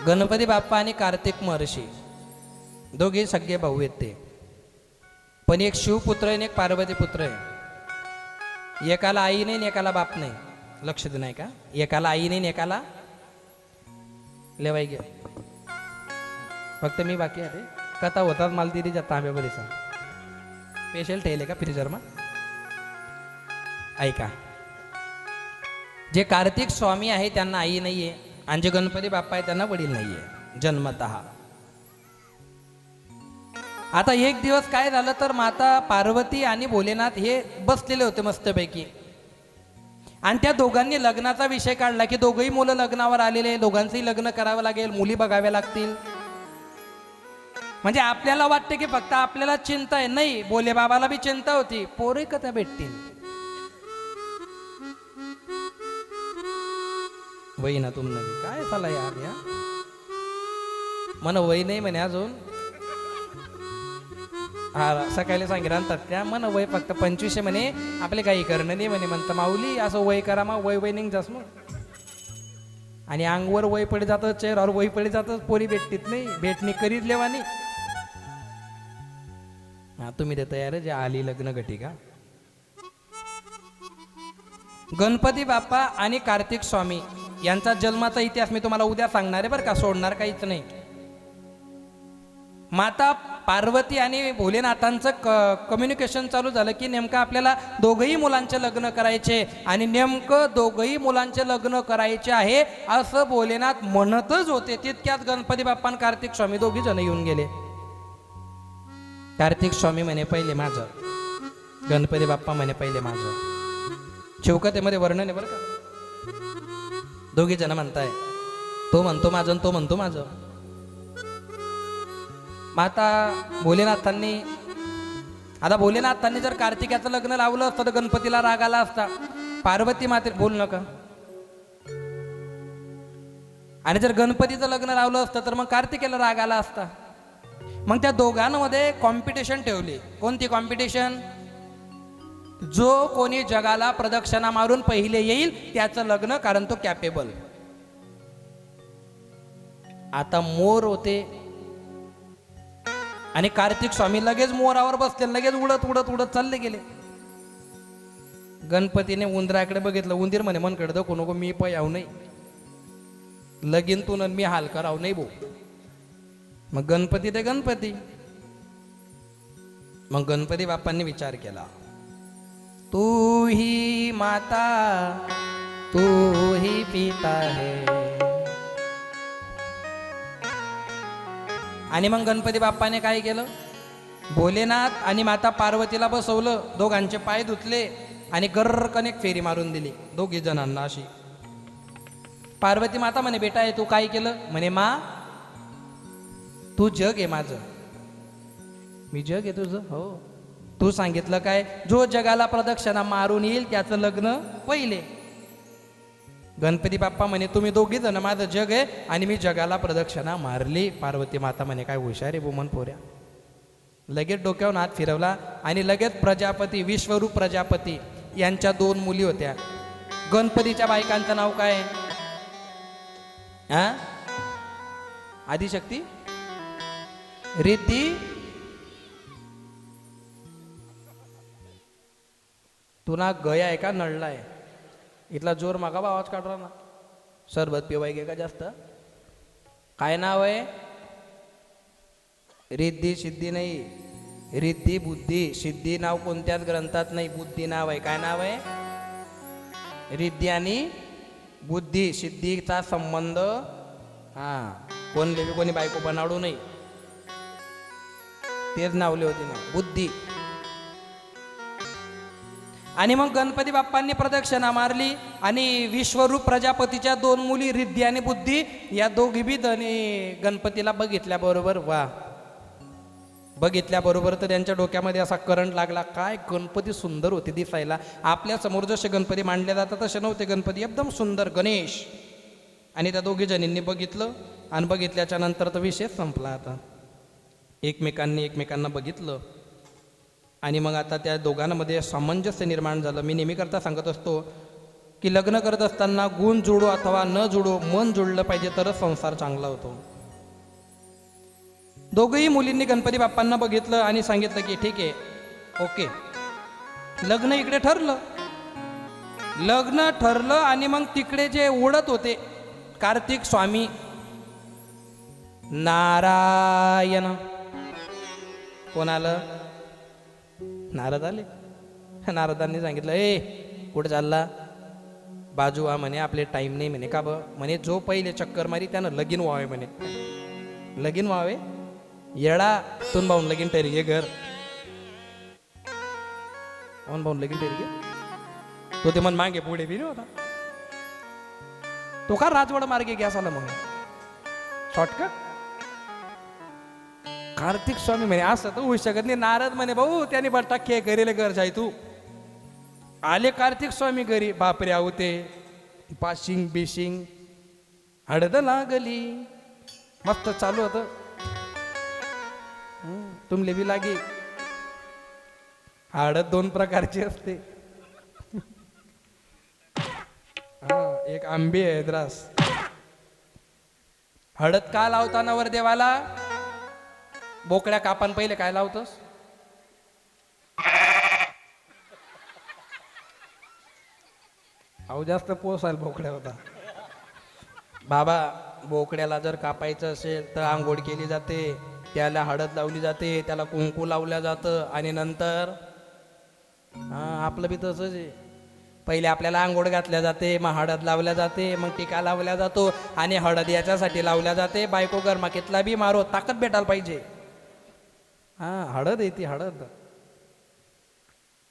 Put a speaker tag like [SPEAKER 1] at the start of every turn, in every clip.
[SPEAKER 1] गणपती बाप्पा आणि कार्तिक महर्षी दोघे सगळे भाऊ आहेत ते, पण एक शिवपुत्र आहे आणि एक पार्वती पुत्र आहे. एकाला आई नाही आणि एकाला बाप नाही. लक्ष दे नाही का, एकाला आई नाही आणि एकाला लेवाई घे. फक्त मी बाकी आहे कथा होतात मला दिदीच्या तांब्यावरीचा स्पेशल ठेवले का फ्रीजरमा. ऐका, जे कार्तिक स्वामी आहे त्यांना आई नाहीये आणि जे गणपती बाप्पा आहे त्यांना वडील नाहीये जन्मतः. आता एक दिवस काय झालं तर माता पार्वती आणि भोलेनाथ हे बसलेले होते मस्तपैकी आणि त्या दोघांनी लग्नाचा विषय काढला की दोघंही मुलं लग्नावर आलेले, दोघांचंही लग्न करावं लागेल, मुली बघाव्या लागतील. म्हणजे आपल्याला वाटतं की फक्त आपल्याला चिंता आहे, नाही भोले बाबाला बी चिंता होती पोरे कथा भेटतील. वही ना तुम नवी काय झालं यार या मन वय नाही म्हणे अजून. हा सकाळी सांगितलं त्या मन वय फक्त 25 म्हणे, आपले काही करणं नाही म्हणे. म्हणतं माऊली असं वय करा मग वय वय निघ जास मग. आणि अंगवर वय पडे जातं, चेहऱ्यावर वय पडे जातं, पोरी भेटतीत नाही, भेटणी करीत लेवानी. हा तुम्ही ते तयार जे आली लग्न घटी का. गणपती बाप्पा आणि कार्तिक स्वामी यांचा जन्माचा इतिहास मी तुम्हाला उद्या सांगणार आहे बरं का, सोडणार काहीच नाही. माता पार्वती आणि भोलेनाथांचं कम्युनिकेशन चालू झालं की नेमकं आपल्याला दोघंही मुलांचे लग्न करायचे आणि नेमकं दोघंही मुलांचे लग्न करायचे आहे असं भोलेनाथ म्हणतच होते. तितक्यात गणपती बाप्पा आणि कार्तिक स्वामी दोघी जण येऊन गेले. कार्तिक स्वामी म्हणे पहिले माझं, गणपती बाप्पा म्हणे पहिले माझं. शिवकथेमध्ये वर्णन आहे बरं का. दोघी जण म्हणताय, तो म्हणतो माझं आणि तो म्हणतो माझं. माता भोलेनाथांनी, आता भोलेनाथांनी जर कार्तिकाचं लग्न लावलं असतं तर गणपतीला राग आला असता. पार्वती माते बोल नका. आणि जर गणपतीचं लग्न लावलं असतं तर मग कार्तिकेला राग आला असता. मग त्या दोघांमध्ये कॉम्पिटिशन ठेवली. कोणती कॉम्पिटिशन? जो कोणी जगाला प्रदक्षिणा मारून पहिले येईल त्याचं लग्न, कारण तो कॅपेबल. आता मोर होते आणि कार्तिक स्वामी लगेच मोरावर बसले, लगेच उडत उडत उडत चालले गेले. गणपतीने उंदराकडे बघितलं. उंदीर म्हणे मनकडे दाखवू नको, मी पयाव नाही लगीन तू मी हाल कराव नाही भाऊ. मग गणपती ते गणपती. मग गणपती बाप्पांनी विचार केला, तू ही माता तू ही पिता है. आणि मग गणपती बाप्पाने काय केलं, भोलेनाथ आणि माता पार्वतीला बसवलं, दोघांचे पाय धुतले आणि गर्रकन एक फेरी मारून दिली दोघी जणांना अशी. पार्वती माता म्हणे बेटा आहे तू काय केलं? म्हणे मा तू जग आहे माझं, मी जग आहे तुझं. हो तू सांगितलं काय, जो जगाला प्रदक्षिणा मारून येईल त्याचं लग्न पहिले. गणपती बाप्पा म्हणे तुम्ही दोघी जण माझं जग आहे आणि मी जगाला प्रदक्षिणा मारली. पार्वती माता म्हणे काय हुशार आहे बुमन पोऱ्या. लगेच डोक्यावरून हात फिरवला आणि लगेच प्रजापती, विश्वरूप प्रजापती यांच्या 2 मुली होत्या. गणपतीच्या बायकांचं नाव काय? हा आदिशक्ती, रिद्धी, तुला गया आहे का नळला आहे? इथला जोर मागा बा, आवाज काढला ना. सरबत पिवाय गे का जास्त? काय नाव आहे? रिद्धी सिद्धी नाही, रिद्धी बुद्धी. सिद्धी नाव कोणत्याच ग्रंथात नाही, बुद्धी नाव आहे. काय नाव आहे? रिद्धी आणि बुद्धी. सिद्धीचा संबंध हा कोणी बायको बनावू नाही, तेच नावले होते ना बुद्धी. आणि मग गणपती बाप्पांनी प्रदक्षिणा मारली आणि विश्वरूप प्रजापतीच्या 2 मुली रिद्धी आणि बुद्धी या दोघी बी गणपतीला बघितल्याबरोबर वा, बघितल्याबरोबर तर त्यांच्या डोक्यामध्ये असा करंट लागला. काय गणपती सुंदर होते दिसायला. आपल्या समोर जसे गणपती मांडले जातात तसे नव्हते गणपती, एकदम सुंदर गणेश. आणि त्या दोघी जणींनी बघितलं आणि बघितल्याच्या नंतर तर विषय संपला. आता एकमेकांना बघितलं आणि मग आता त्या दोघांमध्ये सामंजस्य निर्माण झालं. मी नेहमी करता सांगत असतो की लग्न करत असताना गुण जोडो अथवा न जोडो, मन जोडलं पाहिजे तरच संसार चांगला होतो. दोघही मुलींनी गणपती बाप्पांना बघितलं आणि सांगितलं की ठीक आहे, ओके. लग्न इकडे ठरलं. लग्न ठरलं आणि मग तिकडे जे उडत होते कार्तिक स्वामी, नारायण. कोण आलं? नारद आले. नारदांनी सांगितलं, ए कुठे चालला? बाजू हा म्हणे, आपले टाईम नाही म्हणे. का म्हणे जो पहिले चक्कर मारी त्यानं लगीन व्हावे म्हणे. लगीन व्हावे? येडा तून भाऊन लगीन टेरी घे घर. भाऊन लगीन टेरी घे. तो ते मन मागे पुढे बी नाही होता. तो का राजवाडा मार्गे गॅस आला मग शॉर्टकट. कार्तिक स्वामी म्हणे असं तर होऊ शकत नाही. नारद म्हणे भाऊ त्याने बट्टा खे घरीले घर जाय तू. आले कार्तिक स्वामी घरी. बापरे आहो ते पाशिंग बिशिंग हळद लागली. मस्त चालू होतं. तुमले बी लागे. हळद दोन प्रकारची असते. एक आंबे आहे द्रास. हळद का लावता नवर देवाला? बोकड्या कापान पहिले काय लावतोस? अहो जास्त पोसायला बोकड्या होता. बाबा बोकड्याला जर कापायचं असेल तर आंघोळ केली जाते, त्याला हळद लावली जाते, त्याला कुंकू लावलं जातं आणि नंतर आपलं बी तसंच आहे. पहिले आपल्याला आंघोळ घातल्या जाते, मग हळद लावल्या जाते, मग टिका लावल्या जातो आणि हळद याच्यासाठी लावल्या जाते बायको गरमाकेतला बी मारो ताकद भेटायला पाहिजे. हळद येते हळद.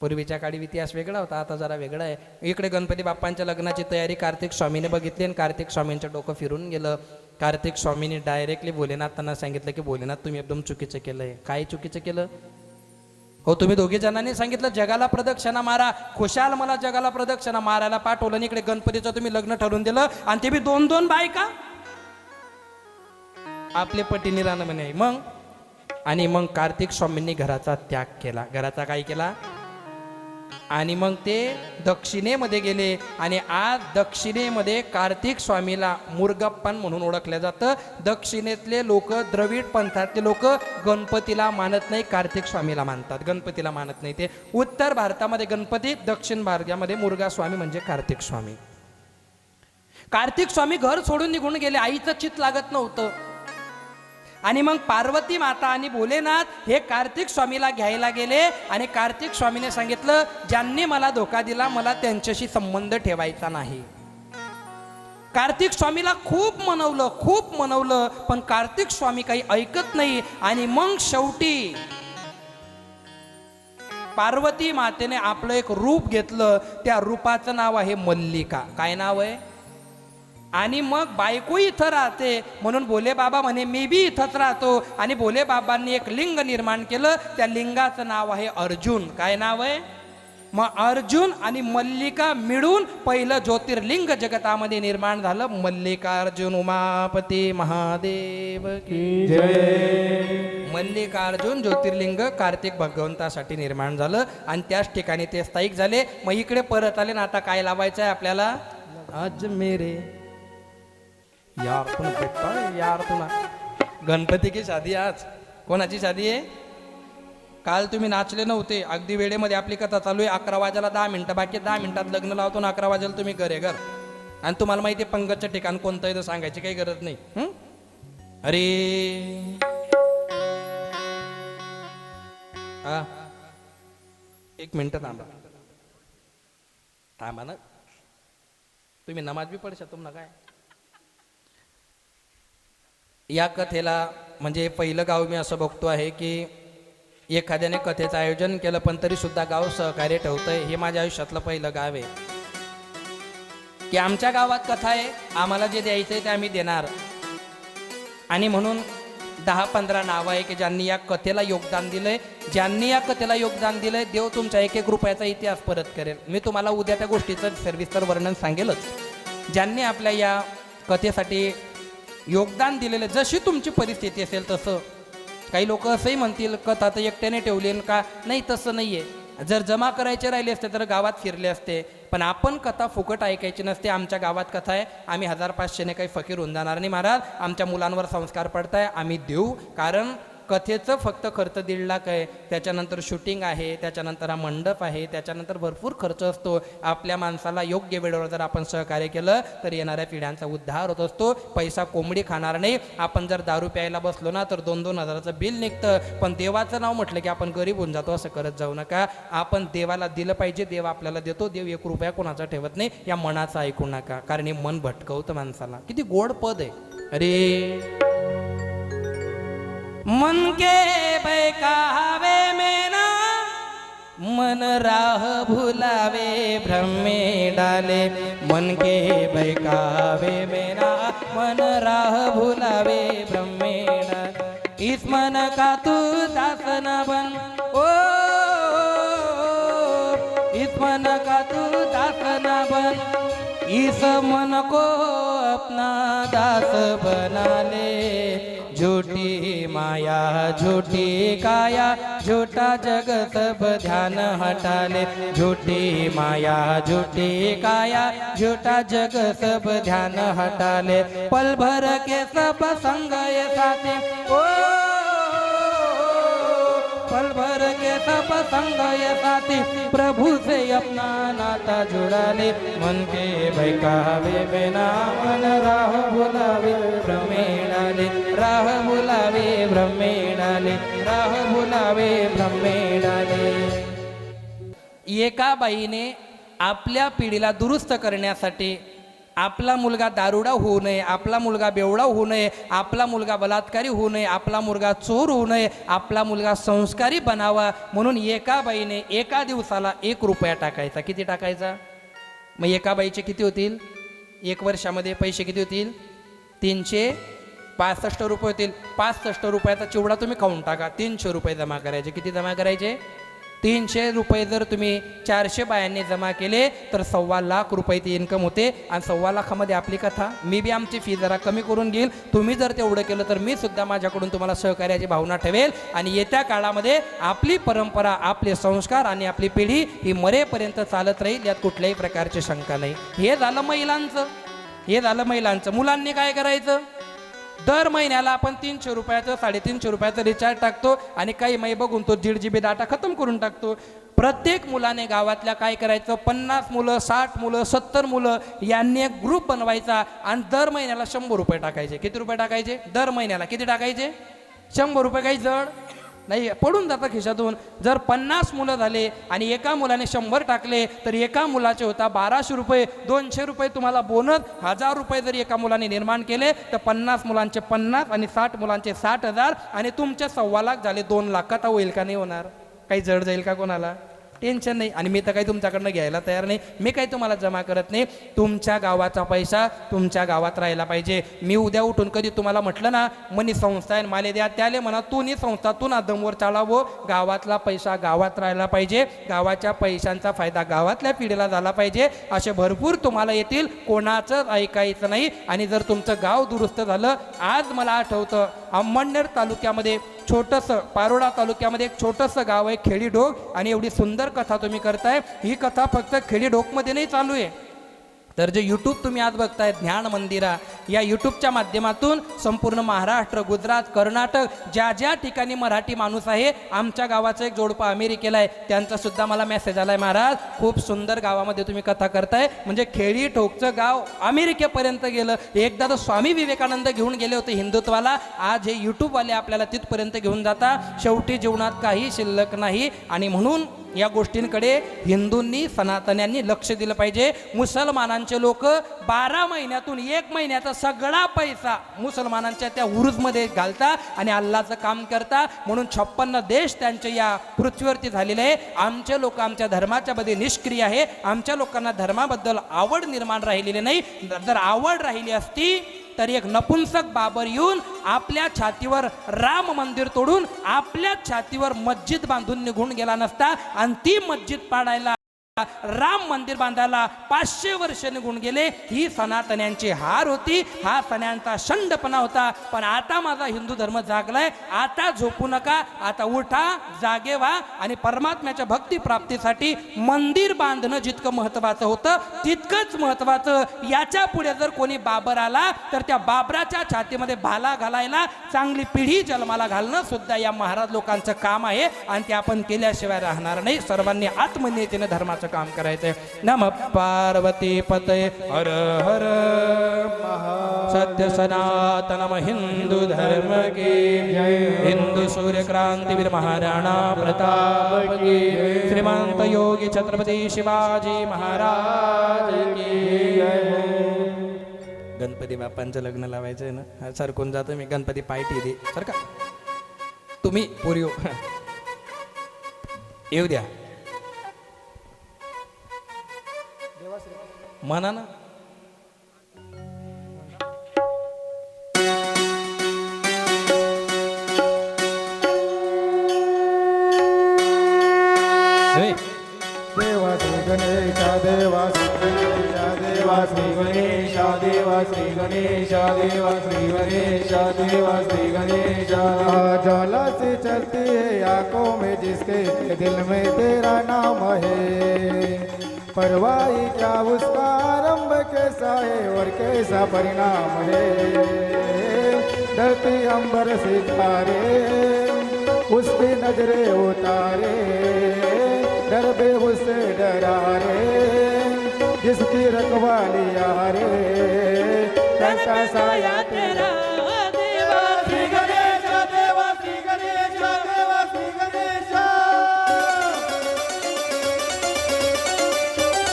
[SPEAKER 1] पूर्वीच्या काळी इतिहास वेगळा होता, आता जरा वेगळा आहे. इकडे गणपती बाप्पांच्या लग्नाची तयारी कार्तिक स्वामीने बघितली आणि कार्तिक स्वामींचं डोकं फिरून गेलं. कार्तिक स्वामीने डायरेक्टली भोलेनाथांना सांगितलं की भोलेनाथ तुम्ही एकदम चुकीचं केलंय. काय चुकीचं केलं? हो तुम्ही दोघी जणांनी सांगितलं जगाला प्रदक्षिणा मारा. खुशाल मला जगाला प्रदक्षिणा मारायला पाठवलं आणि इकडे गणपतीचं तुम्ही लग्न ठरवून दिलं आणि ते बी 2-2 बायका. आपले पटीने राहणं म्हणे. मग आणि मग कार्तिक स्वामींनी घराचा त्याग केला. घराचा काय केला? आणि मग ते दक्षिणेमध्ये गेले आणि आज दक्षिणेमध्ये कार्तिक स्वामीला मुरगप्पन म्हणून ओळखलं जातं. दक्षिणेतले लोक, द्रविड पंथातले लोक गणपतीला मानत नाही, कार्तिक स्वामीला मानतात. गणपतीला मानत नाही. ते उत्तर भारतामध्ये गणपती, दक्षिण भारतामध्ये मुरगा स्वामी म्हणजे कार्तिक स्वामी. कार्तिक स्वामी घर सोडून निघून गेले. आईचं चित्त लागत नव्हतं आणि मग पार्वती माता आणि भोलेनाथ हे कार्तिक स्वामीला घ्यायला गेले आणि कार्तिक स्वामीने सांगितलं ज्यांनी मला धोका दिला मला त्यांच्याशी संबंध ठेवायचा नाही. कार्तिक स्वामीला खूप मनवलं पण कार्तिक स्वामी काही ऐकत नाही. आणि मग शेवटी पार्वती मातेने आपलं एक रूप घेतलं. त्या रूपाचं नाव आहे मल्लिका. काय नाव आहे? आणि मग बायको इथं राहते म्हणून भोले बाबा म्हणे मी बी इथंच राहतो. आणि भोले बाबांनी एक लिंग निर्माण केलं. त्या लिंगाचं नाव आहे अर्जुन. काय नाव आहे? मग अर्जुन आणि मल्लिका मिळून पहिलं ज्योतिर्लिंग जगतामध्ये निर्माण झालं. मल्लिकार्जुन उमापती महादेव की जय. मल्लिकार्जुन ज्योतिर्लिंग कार्तिक भगवंतासाठी निर्माण झालं आणि त्याच ठिकाणी ते स्थायिक झाले. मग इकडे परत आले ना. आता काय लावायचं आहे आपल्याला? आज मेरे यार तुम भेटता यार तुला. गणपती की शादी आज. कोणाची शादी आहे? काल तुम्ही नाचले नव्हते. अगदी वेळेमध्ये आपली कथा चालू आहे. 11 वाजायला 10 मिनिटं बाकी. 10 मिनिटात लग्न लावतो ना 11 वाजायला तुम्ही घर. आणि तुम्हाला माहिती आहे पंगतचं ठिकाण कोणतं आहे तर सांगायची काही गरज नाही. अरे हा 1 मिनिट थांबा ना. तुम्ही नमाज बी पडशा तुम्हाला काय. या कथेला म्हणजे पहिलं गाव मी असं बघतो आहे की एखाद्याने कथेचं आयोजन केलं पण तरी सुद्धा गाव सहकार्य ठेवतंय. हे माझ्या आयुष्यातलं पहिलं गाव आहे की आमच्या गावात कथा आहे, आम्हाला जे द्यायचं आहे ते आम्ही देणार. आणि म्हणून 10-15 नावं आहे की ज्यांनी या कथेला योगदान दिलंय. ज्यांनी या कथेला योगदान दिलंय देव तुमच्या 1-1 रुपयाचा इतिहास परत करेल. मी तुम्हाला उद्या त्या गोष्टीचं सविस्तर वर्णन सांगेलच. ज्यांनी आपल्या या कथेसाठी योगदान दिलेलं, जशी तुमची परिस्थिती असेल तसं. काही लोक असंही म्हणतील कथा तर एकट्याने ठेवली का नाही, तसं नाही आहे. जर जमा करायचे राहिले असते तर गावात फिरले असते, पण आपण कथा फुकट ऐकायची नसते. आमच्या गावात कथा आहे, आम्ही 1500ने काही फकीर होऊन जाणार नाही महाराज. आमच्या मुलांवर संस्कार पडताय, आम्ही देऊ. कारण कथेचं फक्त खर्च 1.5 लाख आहे, त्याच्यानंतर शूटिंग आहे, त्याच्यानंतर हा मंडप आहे, त्याच्यानंतर भरपूर खर्च असतो. आपल्या माणसाला योग्य वेळेवर जर आपण सहकार्य केलं तर येणाऱ्या पिढ्यांचा उद्धार होत असतो. पैसा कोंबडी खाणार नाही. आपण जर दारू प्यायला बसलो ना तर 2-2 हजाराचं बिल निघतं, पण देवाचं नाव म्हटलं की आपण गरीब होऊन जातो. असं करत जाऊ नका. आपण देवाला दिलं पाहिजे, देव आपल्याला देतो. देव 1 रुपया कोणाचा ठेवत नाही. या मनाचं ऐकू नका, कारण हे मन भटकवतं माणसाला. किती गोड पद आहे. अरे मन के बहकावे में ना मन राह भुलावे भ्रमे डाले. मन के बहकावे में ना मन राह भुलावे भ्रमे डाले. इस मन का तू दास न बन, ओ इस मन का तू दास न बन. इस मन को अपना दास बना ले. झूठी माया झूठी काया झूठा जग सब ध्यान हटा ले. झूठी माया झूठी काया झूठा जग सब ध्यान हटा ले. पल भर के सब संग ये साथी, ओ पल भर के सब संग ये साथी प्रभु से अपना नाता जुड़ा ले. मन के बहकावे में ना मन राह भुलावे भ्रमे डाले. राह भुलावे भ्रमे डाले. राह भुलावे भ्रमे डाले. एका बाईने आपल्या पिढीला दुरुस्त करण्यासाठी आपला मुलगा दारुडा होऊ नये, आपला मुलगा बेवडा होऊ नये, आपला मुलगा बलात्कारी होऊ नये, आपला मुलगा चोर होऊ नये, आपला मुलगा संस्कारी बनावा म्हणून एका बाईने एका दिवसाला 1 रुपया टाकायचा. किती टाकायचा? मग एका बाईचे किती होतील? 1 वर्षामध्ये पैसे किती होतील? 365 रुपये होतील. 65 रुपयाचा चिवडा तुम्ही खाऊन टाका. 300 रुपये जमा करायचे. किती जमा करायचे? 300 रुपये जर तुम्ही 400 बायांनी जमा केले तर 1.25 लाख रुपये ती इन्कम होते. आणि 1.25 लाखामध्ये आपली कथा. मी बी आमची फी जरा कमी करून घेईल. तुम्ही जर तेवढं केलं तर मी सुद्धा माझ्याकडून तुम्हाला सहकार्याची भावना ठेवेल. आणि येत्या काळामध्ये आपली परंपरा, आपले संस्कार आणि आपली पिढी ही मरेपर्यंत चालत राहील, यात कुठल्याही प्रकारची शंका नाही. हे झालं महिलांचं. हे झालं महिलांचं. मुलांनी काय करायचं? दर महिन्याला आपण 300 रुपयाचं 350 रुपयाचं रिचार्ज टाकतो आणि काही मै बघून तो 1.5 GB डाटा खतम करून टाकतो. प्रत्येक मुलाने गावातल्या काय करायचं? 50 मुलं, 60 मुलं, 70 मुलं यांनी एक ग्रुप बनवायचा आणि दर महिन्याला 100 रुपये टाकायचे. किती रुपये टाकायचे? दर महिन्याला किती टाकायचे? 100 रुपये. काही जड नाही, पडून जातं खिशातून. जर 50 मुलं झाले आणि एका मुलाने 100 टाकले तर एका मुलाचे होता 1200 रुपये. 200 रुपये तुम्हाला बोनस. 1000 रुपये जर एका मुलाने निर्माण केले तर 50 मुलांचे 50 आणि 60 मुलांचे 60,000 आणि तुमचे 1.25 लाख झाले. 2 लाखात होईल का? नाही होणार. काही जड जाईल का कोणाला? टेन्शन नाही. आणि मी तर काही तुमच्याकडनं घ्यायला तयार नाही. मी काही तुम्हाला जमा करत नाही. तुमच्या गावाचा पैसा तुमच्या गावात राहायला पाहिजे. मी उद्या उठून कधी तुम्हाला म्हटलं ना मनी संस्था आहे माले द्या, त्याले म्हणा तू नी संस्था तू ना दमवर चालावं. गावातला पैसा गावात राहायला पाहिजे. गावाच्या पैशांचा फायदा गावातल्या पिढीला झाला पाहिजे. असे भरपूर तुम्हाला येतील. कोणाचं ऐकायचं नाही. आणि जर तुमचं गाव दुरुस्त झालं, आज मला आठवतं अंमळनेर तालुक्यामध्ये छोटंसं, पारोडा तालुक्यामध्ये एक छोटंसं गाव आहे खेडीढोक. आणि एवढी सुंदर कथा तुम्ही करताय. ही कथा फक्त खेडीढोकमध्ये नाही चालू आहे, तर जे यूट्यूब तुम्ही आज बघताय ज्ञान मंदिरा, या यूट्यूबच्या माध्यमातून संपूर्ण महाराष्ट्र, गुजरात, कर्नाटक ज्या ज्या ठिकाणी मराठी माणूस आहे. आमच्या गावाचं एक जोडपं अमेरिकेला आहे, त्यांचा सुद्धा मला मेसेज आलाय, महाराज खूप सुंदर गावामध्ये तुम्ही कथा करताय. म्हणजे खेडी ठोकचं गाव अमेरिकेपर्यंत गेलं. एकदा तर स्वामी विवेकानंद घेऊन गेले होते हिंदुत्वाला. आज हे यूट्यूबवाले आपल्याला तिथपर्यंत घेऊन जाता. शेवटी जीवनात काही शिल्लक नाही. आणि म्हणून या गोष्टींकडे हिंदूंनी, सनातन्यांनी लक्ष दिलं पाहिजे. मुसलमानांचे लोक 12 महिन्यातून 1 महिन्याचा सगळा पैसा मुसलमानांच्या त्या उरुजमध्ये घालता आणि अल्लाचं काम करता. म्हणून 56 देश त्यांच्या या पृथ्वीवरती झालेले आहे. आमचे लोक आमच्या धर्माच्या मध्ये निष्क्रिय आहे. आमच्या लोकांना धर्माबद्दल आवड निर्माण राहिलेली नाही. जर आवड राहिली असती तर एक नपुंसक बाबर येऊन आपल्या छातीवर राम मंदिर तोडून आपल्या छातीवर मस्जिद बांधून निघून गेला नसता. आणि ती मस्जिद पाडायला राम मंदिर बांधायला 500 वर्ष निघून गेले. ही सनातन्यांची हार होती, हा सणांचा शंडपणा होता. पण आता माझा हिंदू धर्म जागलाय. आता झोपू नका, आता उठा, जागे व्हा आणि परमात्म्याच्या भक्ती प्राप्तीसाठी मंदिर बांधणं जितकं महत्वाचं होतं तितकंच महत्वाचं. याच्या पुढे जर कोणी बाबर आला तर त्या बाबराच्या छातीमध्ये भाला घालायला, चांगली पिढी जन्माला घालणं सुद्धा या महाराज लोकांचं काम आहे आणि ते आपण केल्याशिवाय राहणार नाही. सर्वांनी आत्मनियतीने धर्माचं काम करायचंय. नम पार्वती पते हर हर सत्य सनातनम हिंदू धर्म की हिंदू सूर्य क्रांतीवीर महाराणा प्रताप की श्रीमंत योगी छत्रपती शिवाजी महाराज की. गणपती बाप्पांचं लग्न लावायचंय ना, सरकून जातो मी. गणपती पायटी दे सर का तुम्ही पुरी येऊ द्या म्हणा ना.
[SPEAKER 2] देवा श्री गणेशा देवा श्री गणेशा देवा श्री गणेशा देवा श्री गणेशा देवा श्री गणेशा देवा श्री गणेशा. ज्वाला से चलती है आंखों में जिसके दिल में तेरा नाम है. परवाही क्या उसका आरंभ कैसा है और कैसा परिणाम है. धरती अंबर से तारे उस पे नजरे उतारे. डर बे उससे डरा रे जिसकी रखवाली यारे. कैसा साया तेरा देवा श्री गणेश देवा श्री गणेश देवा श्री गणेश.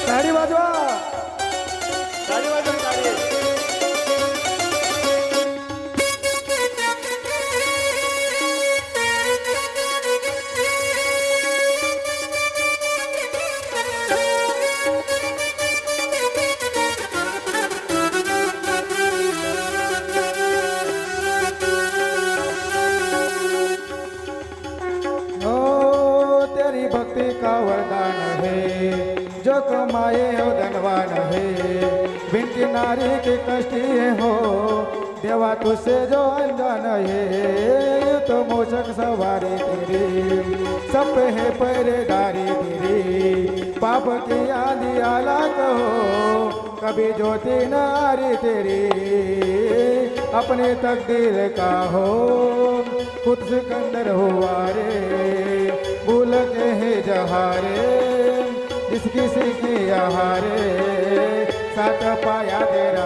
[SPEAKER 2] ताड़ी वाजवा ताड़ी वाजवा ताड़ी. भक्ति का वरदान है जो कमाए हो धनवान है. बिन किनारे के कष्टी हो देवा तुझसे जो अनजान है. तो मोचक सवारी तेरी सब पे है पहरेदारी तेरी. पाप की आंधी आला कहो कभी ज्योति न आ रही तेरी. अपने तकदीर का हो खुद सिकंदर हुआ रे. भूल के है जहारे जिसकी सीखी आहारे. साथ पाया तेरा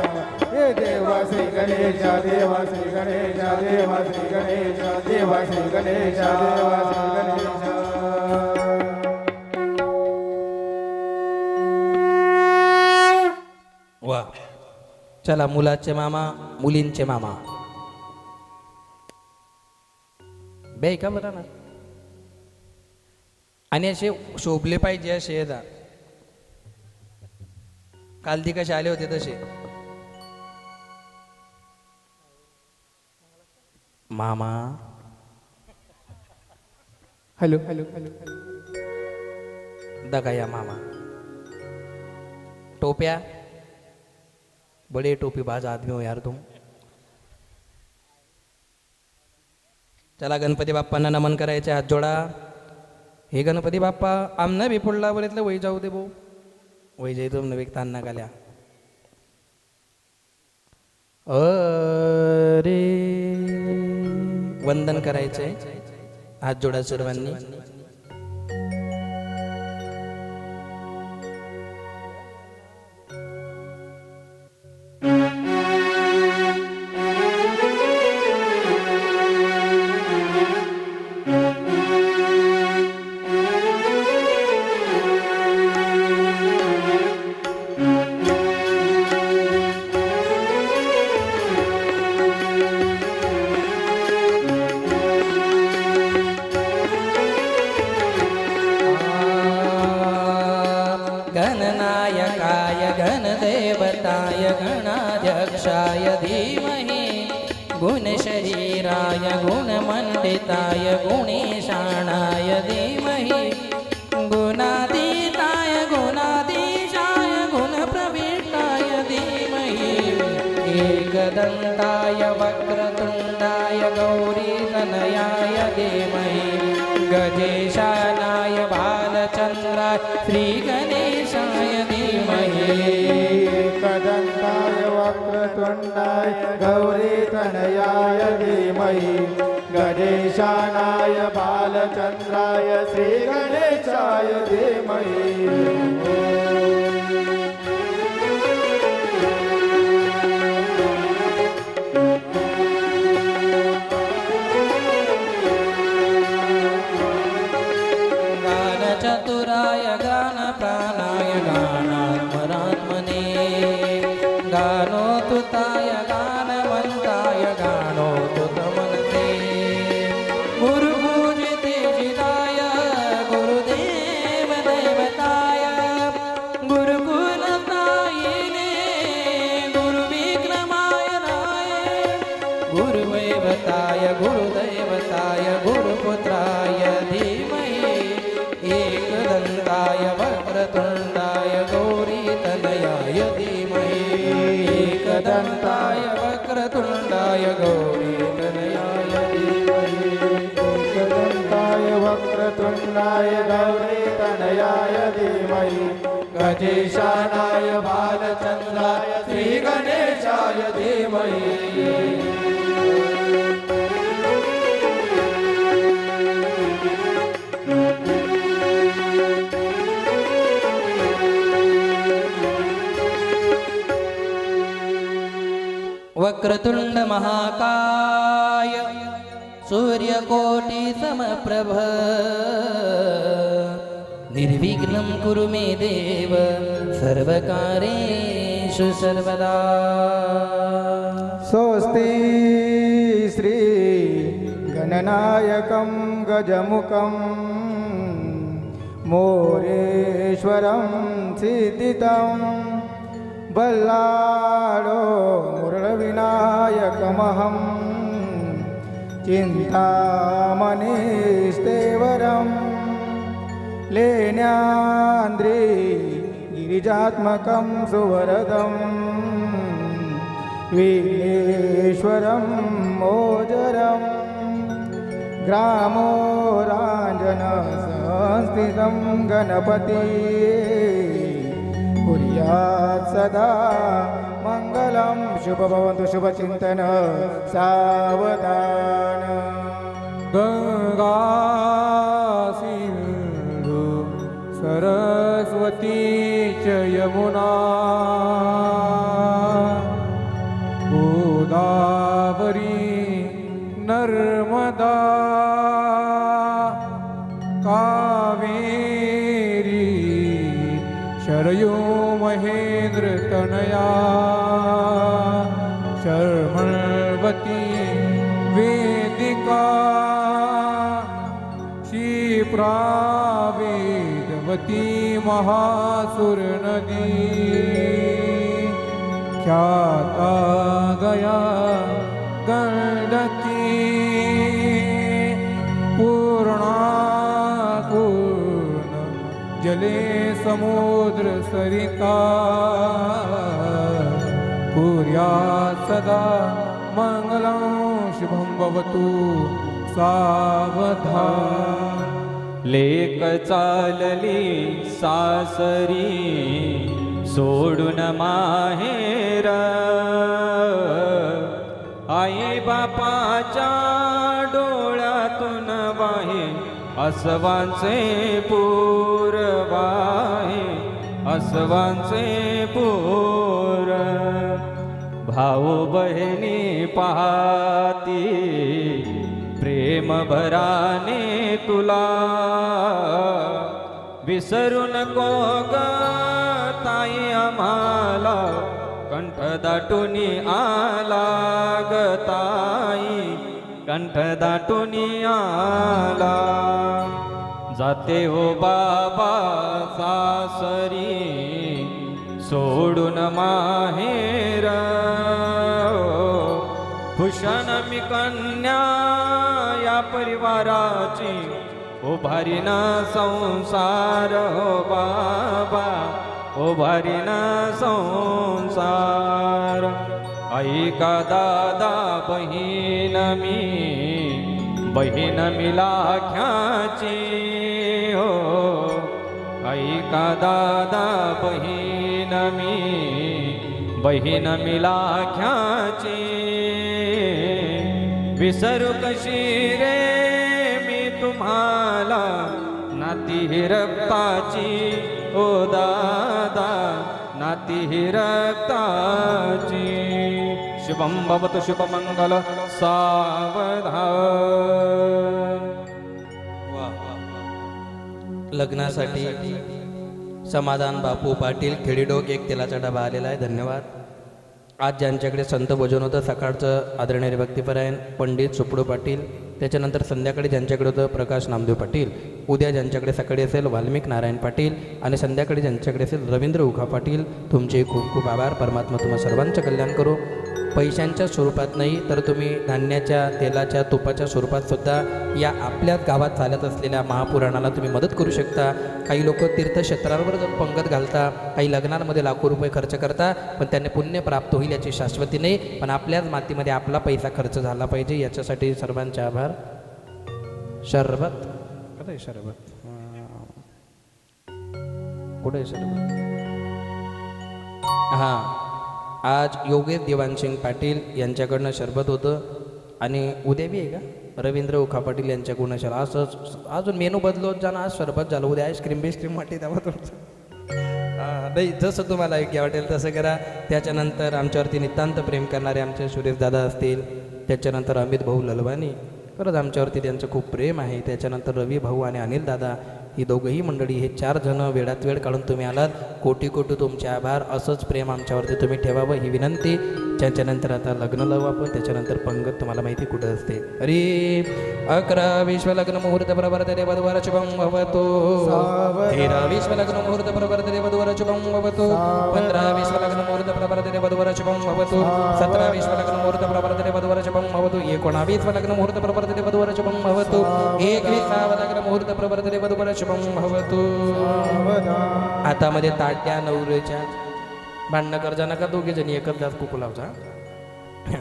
[SPEAKER 2] ये देवा श्री गणेश देवा श्री गणेश देवा श्री गणेश देवा श्री गणेश देवा श्री गणेश.
[SPEAKER 1] वा चला मुलाचे मामा मुलींचे मामा बे का बरं ना. आणि असे शोभले पाहिजे असे येतात. काल ती कसे आले होते तसे. मामा
[SPEAKER 2] हॅलो हॅलो हॅलो हॅलो.
[SPEAKER 1] दगाया मामा टोप्या बड़े टोपी बाज आदमी हो यार तुम. चला गणपती बाप्पांना नमन करायचे. हात जोडा. हे गणपती बाप्पा आमना बी पुढला बरेतलं वय जाऊ दे भाऊ. वय जाई तुम नवे तान्ना गाल्या. अरे वंदन करायचंय. हात जोडा सर्वांनी. गणनायकाय गणदेवताय गणाध्यक्षाय धीमहि गुणशरीराय गुणमण्डिताय गुणेशाणाय धीमहि गुणातीताय गुण एकदन्ताय वक्रतुण्डाय गौरीतनयाय धीमहि गजेशानाय बालचन्द्राय श्रीगणेशाय धीमहि
[SPEAKER 2] एकदन्ताय वक्रतुण्डाय गौरीतनयाय धीमहि गणेशानाय बालचन्द्राय श्रीगणेशाय धीमहि
[SPEAKER 1] चतुराय गानप्राणाय गानात्मरात्मने गानोतुताय गानवन्ताय गानोतुतमनते गुरुपूजिते जिताय गुरुदेव देवताय गुरुकुलतायिने गुरुविक्रमाय नाय गुरुवैवताय गुरुदैवताय गुरुपुत्राय धीमहि एकदन्ताय वक्रतुण्डाय गौरीतनयाय धीमहि एकदन्ताय वक्रतुण्डाय गौरीतनयाय धीमहि
[SPEAKER 2] एकदन्ताय वक्रतुण्डाय गौरीतनयाय धीमहि
[SPEAKER 1] गजेशानाय बालचन्द्राय श्रीगणेशाय धीमहि वक्रतुंड महाकाय सूर्यकोटि समप्रभ निर्विघ्नं कुरु मे देव सर्वकारेषु सर्वदा
[SPEAKER 2] स्वस्ति श्री गणनायकं गजमुखं मोरेश्वरं सिद्धितं बल्लाळो मुरळविनायकमहं चिन्तामणिस्तेवरं लेण्यान्द्रि गिरिजात्मकं सुवरदं विघ्नेश्वरं मोजरं ग्रामो राञ्जनसंस्थितं गणपति कुर्यात् सदा मङ्गलं शुभ भवन्तु शुभचिन्तन सावधान
[SPEAKER 3] गंगा सिंधु सरस्वती च यमुना गोदावरी नर्मदा कावेरी शरयो महेन्द्र तनया शर्मवती वेदिका क्षिप्रावेदवती महासुर नदी ख्याता गया गंडकी पूर्णा पूर्ण जले समुद्र सरिता कुर्यात् सदा मङ्गलं शुभं भवतु सावधान
[SPEAKER 4] लेक चालली सासरी सोडून माहेर आई बापाच्या डोळ्यातून वाहे अस्वांचे पूर वाहे अस्वांचे पूर भाऊ बहिणी पाहती प्रेम भराने तुला विसरू नको ग ताई आम्हाला कंठ दाटूनी आला ग ताई कंठ दाटूनी आला जाते हो बाबा सासरी सोडून माहेर भूषण मी कन्या या परिवाराची उभारी ना संसार हो बाबा उभारी ना संसार ऐका दादा बहीण मी लाख्याची हो. ऐका दादा बहीण मी लाख्याची. विसरू कशी रे मी तुम्हाला नाती ही रक्ताची ओ दादा नाती ही रक्ताची. शुभम भवतु शुभमंगल सावधान.
[SPEAKER 1] लग्नासाठी समाधान बापू पाटील खेडीडोक एक तेलाचा डबा आलेला आहे. धन्यवाद. आज ज्यांच्याकडे संत भोजन होतं सकाळचं आदरणीय भक्तिपरायण पंडित सुपडू पाटील, त्याच्यानंतर संध्याकाळी ज्यांच्याकडे होतं प्रकाश नामदेव पाटील, उद्या ज्यांच्याकडे सकाळी असेल वाल्मिक नारायण पाटील आणि संध्याकाळी ज्यांच्याकडे असेल रवींद्र उखा पाटील. तुमचे खूप खूप आभार. परमात्मा तुम्हा सर्वांचं कल्याण करो. पैशांच्या स्वरूपात नाही तर तुम्ही धान्याच्या तेलाच्या तुपाच्या स्वरूपात सुद्धा या आपल्याच गावात चालत असलेल्या महापुराणाला तुम्ही मदत करू शकता. काही लोक तीर्थक्षेत्रांवर जाऊन पंगत घालता, काही लग्नांमध्ये लाखो रुपये खर्च करता, पण त्यांना पुण्य प्राप्त होईल याची शाश्वती नाही. पण आपल्याच मातीमध्ये आपला पैसा खर्च झाला पाहिजे याच्यासाठी सर्वांचे आभार. शरबत कुठे आहे शरबत? कुठे आहे शरबत? हां, आज योगेश देवानसिंग पाटील यांच्याकडनं शरबत होतं आणि उद्या बी आहे का रवींद्र उखा पाटील यांच्याकडून शरबत. असंच अजून मेनू बदलवत जाणं. आज शरबत झालं, उद्या आईस्क्रीम बिस्क्रीम वाटी द्यावं तुमचं. नाही, जसं तुम्हाला योग्य वाटेल तसं करा. त्याच्यानंतर आमच्यावरती नितांत प्रेम करणारे आमचे सुरेश दादा असतील, त्याच्यानंतर अमित भाऊ ललवानी, खरंच आमच्यावरती त्यांचं खूप प्रेम आहे. त्याच्यानंतर रवी भाऊ आणि अनिल दादा, ही दोघंही मंडळी, हे 4 जण वेळात वेळ काढून तुम्ही आलात. कोटी कोटी तुमचे आभार. असंच प्रेम आमच्यावरती तुम्ही ठेवावं ही विनंती. त्याच्यानंतर आता लग्न लावू आपण. त्याच्यानंतर पंगत तुम्हाला माहिती कुठं असते. अरे 11 विश्वलग्न मुहूर्त प्रवर्तते वधूवर शुभं भवतु. 13 विश्वलग्न मुहूर्त प्रवर्तते वधूवर शुभं भवतु. 15 विश्वलग्न मुहूर्त प्रवर्तते वधूवर शुभं भवतु. 17 विश्वलग्न मुहूर्त प्रवर्तते वधूवर शुभं भवतु. 19 विश्वलग्न मुहूर्त प्रवर्तते वधूवर शुभं भवतु. 21 लग्न मुहूर्त प्रवर्तते वधूवर शुभं भवतु. आता मध्ये ताट्या नवरीच्या भांडणं करजा नका. दोघे जणी एकच जास्त कुकू लावजा.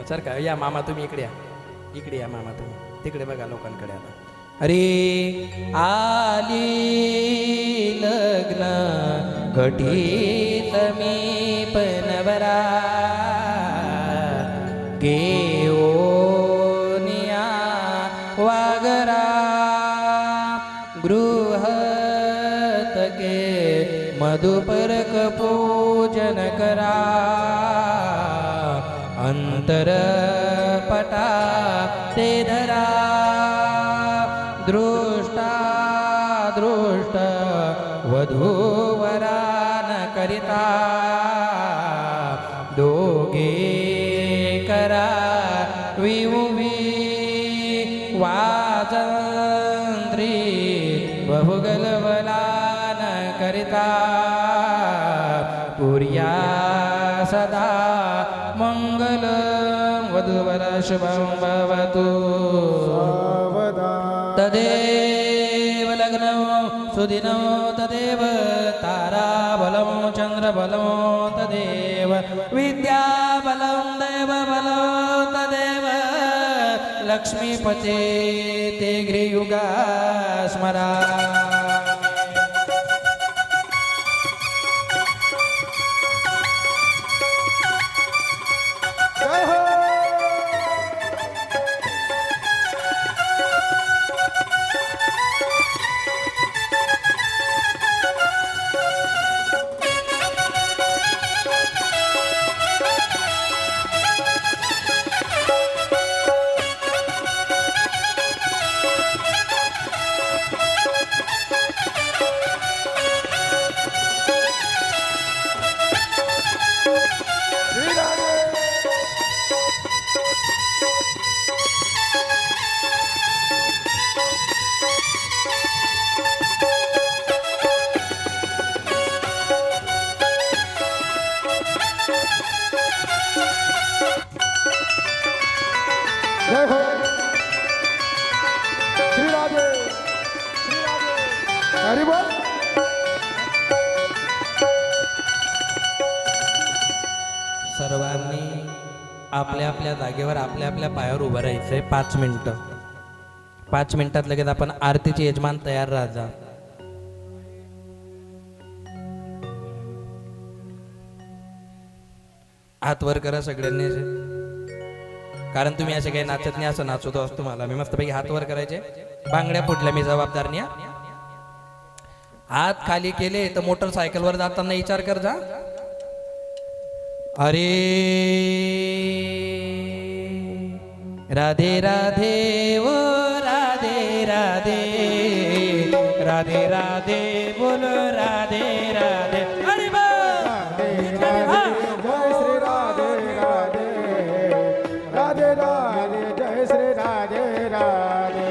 [SPEAKER 1] सर का या मामा तुम्ही इकडे या. इकडे या मामा तुम्ही. तिकडे बघा लोकांकडे आता. अरे आली लग्न घटी समीपनवरा घेऊनिया वागरा गृहतके मधुपरक पूजन करा अंतरपटा ते धरा दृष्टा दृष्ट वधूवरान करिता दोघे करा विउवी वाजंत्री बहुगलवलान करिता पुर्या सदा मंगल वधूवर शुभं भवतु. तदेव लग्नं सुदिनं तदेव ताराबलं चन्द्रबलं तदेव विद्याबलं दैवबलं तदेव लक्ष्मीपते ते गृयुगा स्मरा.
[SPEAKER 2] जय हो श्री राधे हरी बोल.
[SPEAKER 1] सर्वांनी आपल्या आपल्या जागेवर आपल्या आपल्या पायावर उभं राहायचंय 5 मिनिटं. 5 मिनिटात लगेच आपण आरतीचे यजमान तयार राहा. हात वर करा सगळ्यांनी असे. कारण तुम्ही असे काही नाचत नाही असं नाचवतो असतो मला. मी मस्तपैकी हात वर करायचे. बांगड्या फुटल्या मी जबाबदार नाही. हात खाली केले तर मोटरसायकलवर जाताना विचार कर जा. अरे राधे राधे ओ राधे राधे राधे राधे बोलो राधे राधे. अरे बा
[SPEAKER 2] जय श्री राधे राधे राधे राधे जय श्री राधे राधे.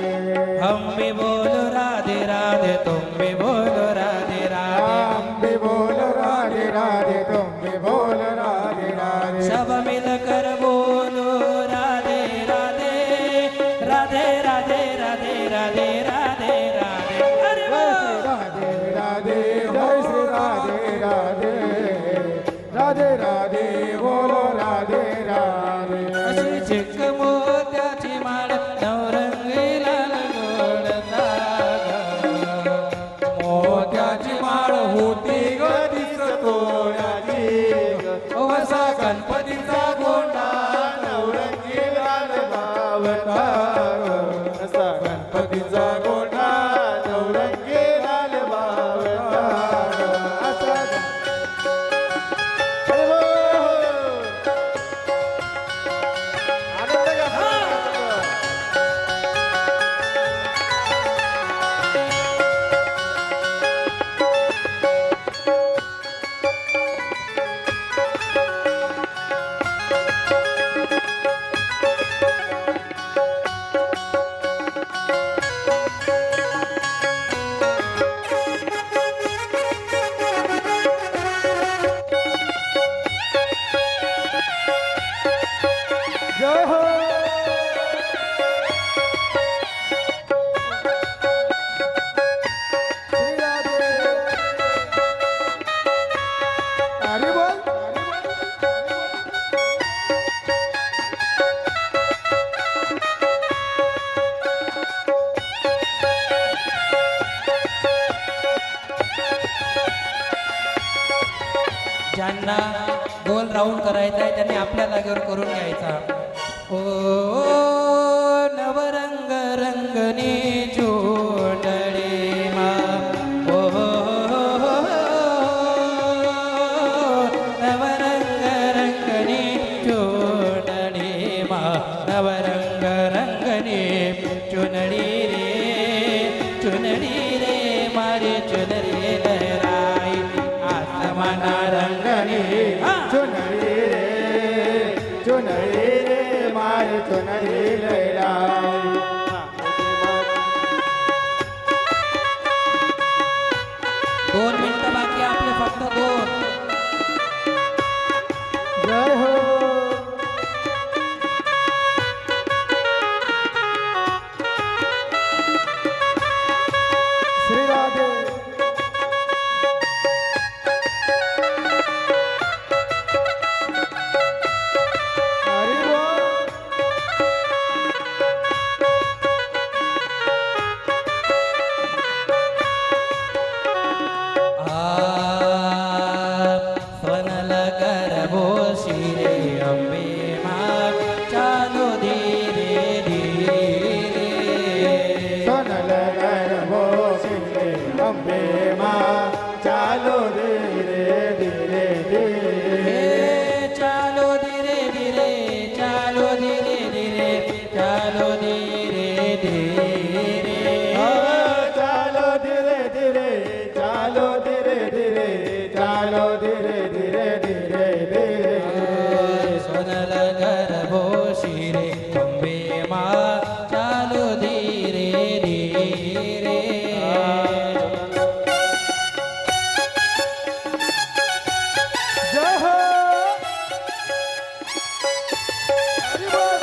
[SPEAKER 1] हम भी बोलो राधे राधे तुम भी बोलो राधे राधे.
[SPEAKER 2] हम भी बोल राधे राधे तुम भी बोल राधे राधे.
[SPEAKER 1] सब मिलकर बोलो राधे राधे राधे राधे राधे राधे राधे राधे. अरे
[SPEAKER 2] राधे राधे जय श्री राधे राधे राधे राधे बोलो राधे राधे.
[SPEAKER 1] अशी चिक मोत्याची माळ नवरंगी लाल गोड धागा.
[SPEAKER 3] मोत्याची माळ होती ग
[SPEAKER 2] तोळ्याची
[SPEAKER 1] वसा गणपतीचा गोंडा
[SPEAKER 2] नवरंगी लाल बावटा असा गणपतीचा गोंडा नवरंगी लाल बावटा असा जय हो. श्री राधे. अरे बोल.
[SPEAKER 1] ज्यांना गोल राऊंड करायचा आहे त्यांनी आपल्या जागेवर करून घ्यायचा. ओ नवरंग रंगनी जोडळे मा. ओ नवरंग रंगनी जोडळे मा. नवरंग रंगनी चुनडी रे मारी चुनरी लहराई आसमाना रंगनी.
[SPEAKER 2] चुनरी रे माय चुनरी लैलाई.
[SPEAKER 1] 2 मिनिटं बाकी आहे आपले फक्त 2.
[SPEAKER 2] जय हो. श्री राधे. हरि बोल.
[SPEAKER 1] स्वनल करबो शिरे अंबे मा चालो धीरे धीरे.
[SPEAKER 2] सोनल गर्भो सिंहे अम्बे माँ चालो धीरे धीरे धीरे.
[SPEAKER 1] चालो धीरे धीरे चालो धीरे धीरे चालो धीरे धीरे.
[SPEAKER 2] चालो धीरे धीरे चालो धीरे धीरे चालो धीरे धीरे धीरे धीरे.
[SPEAKER 1] सोनल गर्भो शिरे अंबे मा चालो धीरे धीरे.
[SPEAKER 2] जय हो. हरि बोल.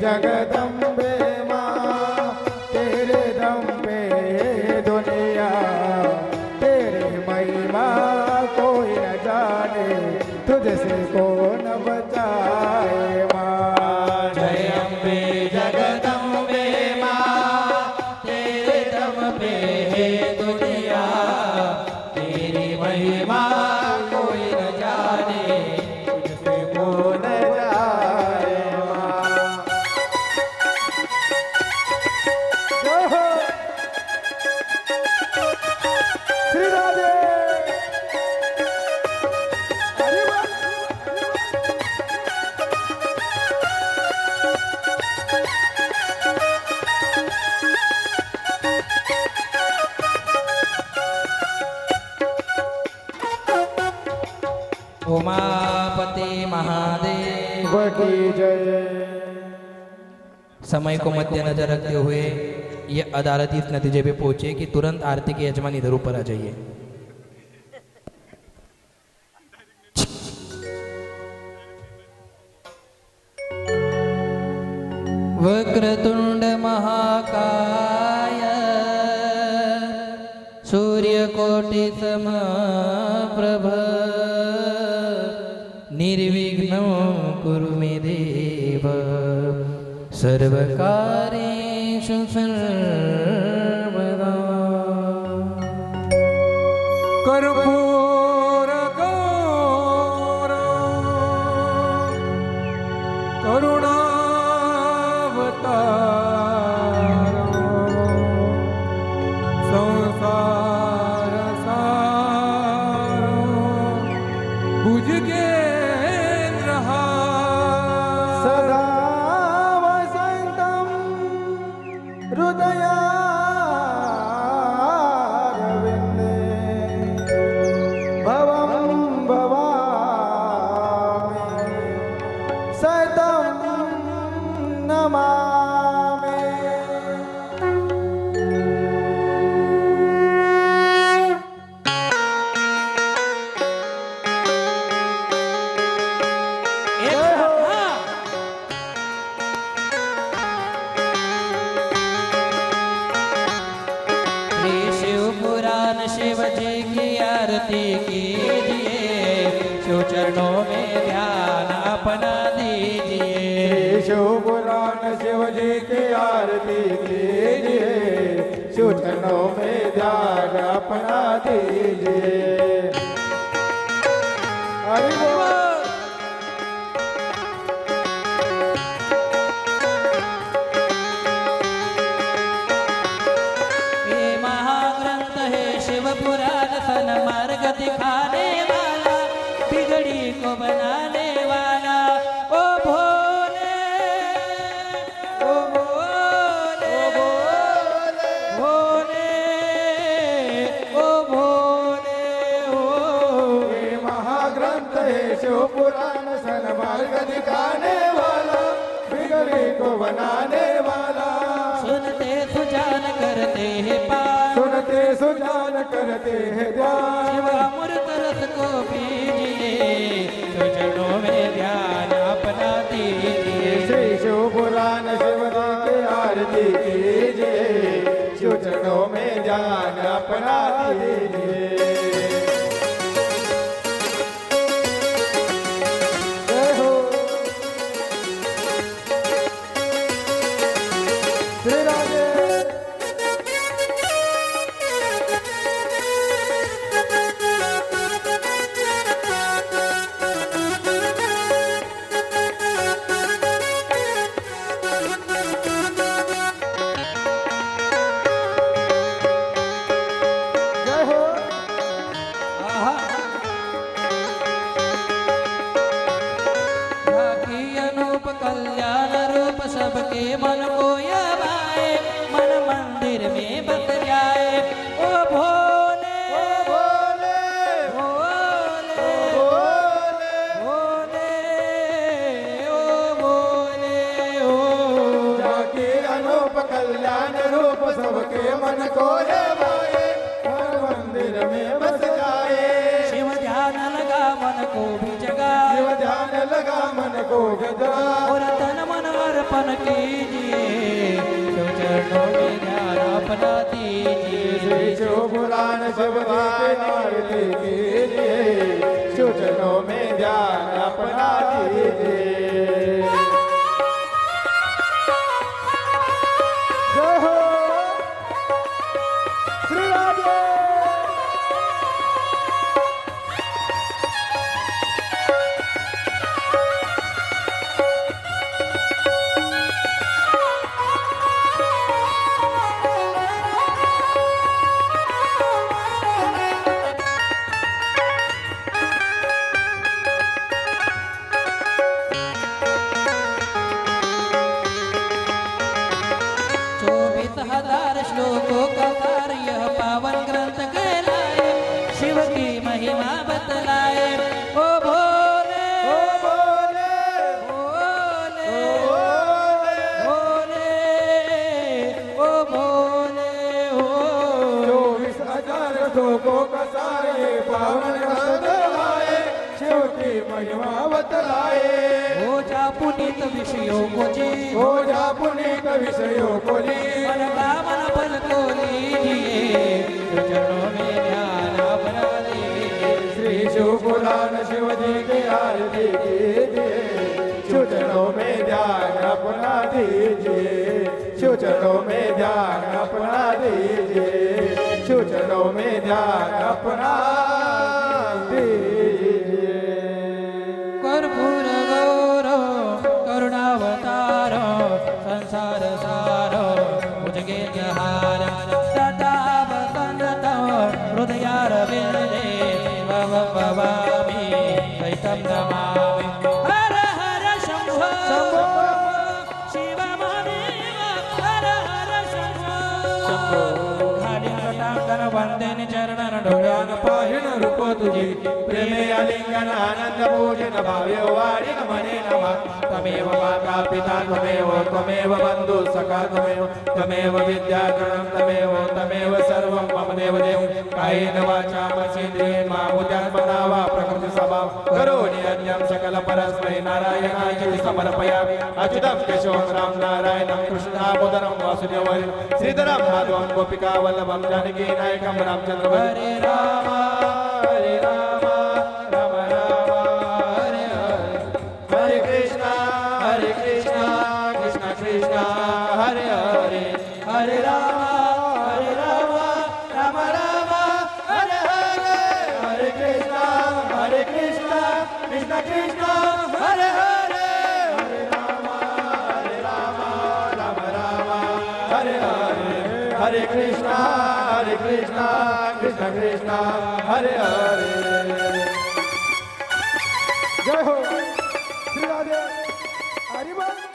[SPEAKER 2] जगदम्बे माँ तेरे दम पे ये दुनिया तेरी महिमा कोई न जाने तुझसे कौन बचाए माँ
[SPEAKER 1] जय अम्बे जगदम्बे माँ तेरे दम पे है दुनिया तेरी महिमा कोई न जाने तुझसे
[SPEAKER 2] कौन जाए माँ जय हो श्री राधे अरे वाह
[SPEAKER 1] उमापति महादेव
[SPEAKER 2] की जय
[SPEAKER 1] समय को मद्देनजर रखते हुए ये अदालत इस नतीजे पे पहुंचे कि तुरंत आरती के यजमान इधर ऊपर आ जाइए। वक्रतुंड महाकाय सूर्यकोटि समप्रभ निर्विघ्नं कुरु मे देव सर्वकार्येषु सर्वदा।
[SPEAKER 3] कर्पूर गौरम करुणावतारम संसार सारम भुजगेन्द्रहार
[SPEAKER 2] सदा वसन्तं हृदयारविन्दे भवं भवामि सतं नमामि
[SPEAKER 1] श्री शिव पुराण शिव जी की आरती कीजिए शिव चरणों में ध्यान अपना दीजिए।
[SPEAKER 2] शिव पुराण शिव जी की आरती कीजिए शिव चरणों में ध्यान अपना दीजिए। हरि बोल।
[SPEAKER 1] ये महाग्रंथ है शिव पुराण सन मार्ग दिखाने वाला बिगड़ी को बनाने वाला ओ भोले ओ भोले भोले ओ भोले ओ
[SPEAKER 2] ये महाग्रंथ है शिव पुराण सन मार्ग दिखाने वाला बिगड़ी को बनाने वाला
[SPEAKER 1] सुनते सुजान करते हैं पार
[SPEAKER 2] सुनते सुजान करते हैं ध्यान
[SPEAKER 1] शिव अमृत रस को पीजिए शिव चरणों में ध्यान अपना दीजिए।
[SPEAKER 2] श्री शिव पुराण शिव जी की आरती कीजिए शिव चरणों में ध्यान अपना दीजिए। जय हो श्री राधे जय हो
[SPEAKER 1] राखी अनूप कल्याण रूप सबके मन को यह भाए मन मंदिर में बस जाए ओ भोले
[SPEAKER 2] बोले
[SPEAKER 1] भोले
[SPEAKER 2] बोले
[SPEAKER 1] भोले ओ भोले ओ
[SPEAKER 2] जाके अनूप कल्याण रूप सबके मन को ये भाए हर मंदिर में बस जाए
[SPEAKER 1] शिव ध्यान लगा मन को भी जगा
[SPEAKER 2] शिव ध्यान लगा मन को गजा
[SPEAKER 1] और तन मन और अर्पण कीजिए शिव चरणों में ध्यान अपना दीजिए
[SPEAKER 2] श्री शिव पुराण शिव की आरती कीजिए शिव चरणों में ध्यान अपना दीजिए जय हो श्री राधे
[SPEAKER 1] श्लोकों का सार यह पावन ग्रंथ कहलाए शिव की महिमा बतलाए ओ भोले
[SPEAKER 2] ओ बोले
[SPEAKER 1] भोले
[SPEAKER 2] बोले
[SPEAKER 1] भोले ओ भोले हो
[SPEAKER 2] 24,000 श्लोकों का सारे पावन ग्रंथ आए शिव की महिमा बतलाए
[SPEAKER 1] हो जा पुनीत विषयों को जी
[SPEAKER 2] हो जा पुनीत विषयों को ली
[SPEAKER 1] मन कामन फल को लीजिए शिव चरणों में ध्यान अपना दीजिए
[SPEAKER 2] श्री शिव पुराण शिव जी की आरती कीजिए शिव चरणों में ध्यान अपना दीजिए शिव चरणों में ध्यान अपना दीजिए शिव चरणों में ध्यान अपना दीजिए
[SPEAKER 1] कर्पूर गौरव करुणावतारो संसार सारो भुजगेन्द्रहार सदा वसन्त हृदयारविन्दे भव भवामि सहितं नमामि हर हर शम्भो शिवमदेव हर हर शम्भो खाली कटांगन वंदे चरणन डोळ्यान पाहिण रूप तुझे
[SPEAKER 2] प्रेमे आलिंगन आनंद पूजन भाव्य वाणी नमने नमः
[SPEAKER 4] त्वमेव माता पिता त्वमेव बन्धु सखा त्वमेव विद्याकरणं त्वमेव सर्वं मम देवदेव कायेन वाचा मनसेन्द्रियेण मामुद्यात्मना वा प्रकृति स्वभाव करोमि यज्ञं सकल परस्मै नारायणाय समर्पयामि अच्युतं केशवं राम नारायणं कृष्णदामोदरं वासुदेवं श्रीधरं माधवं गोपिका वल्लभं जानकी नायकं रामचन्द्र
[SPEAKER 1] हरे राम
[SPEAKER 4] हरे राम राम राम हरे हरे हरे कृष्णा कृष्णा कृष्णा हरे हरे हरे राम राम राम हरे हरे हरे कृष्णा कृष्णा कृष्णा हरे हरे हरे राम राम राम हरे हरे हरे कृष्णा कृष्णा कृष्णा हरे हरे
[SPEAKER 2] जय हो श्री राधे हरि बोल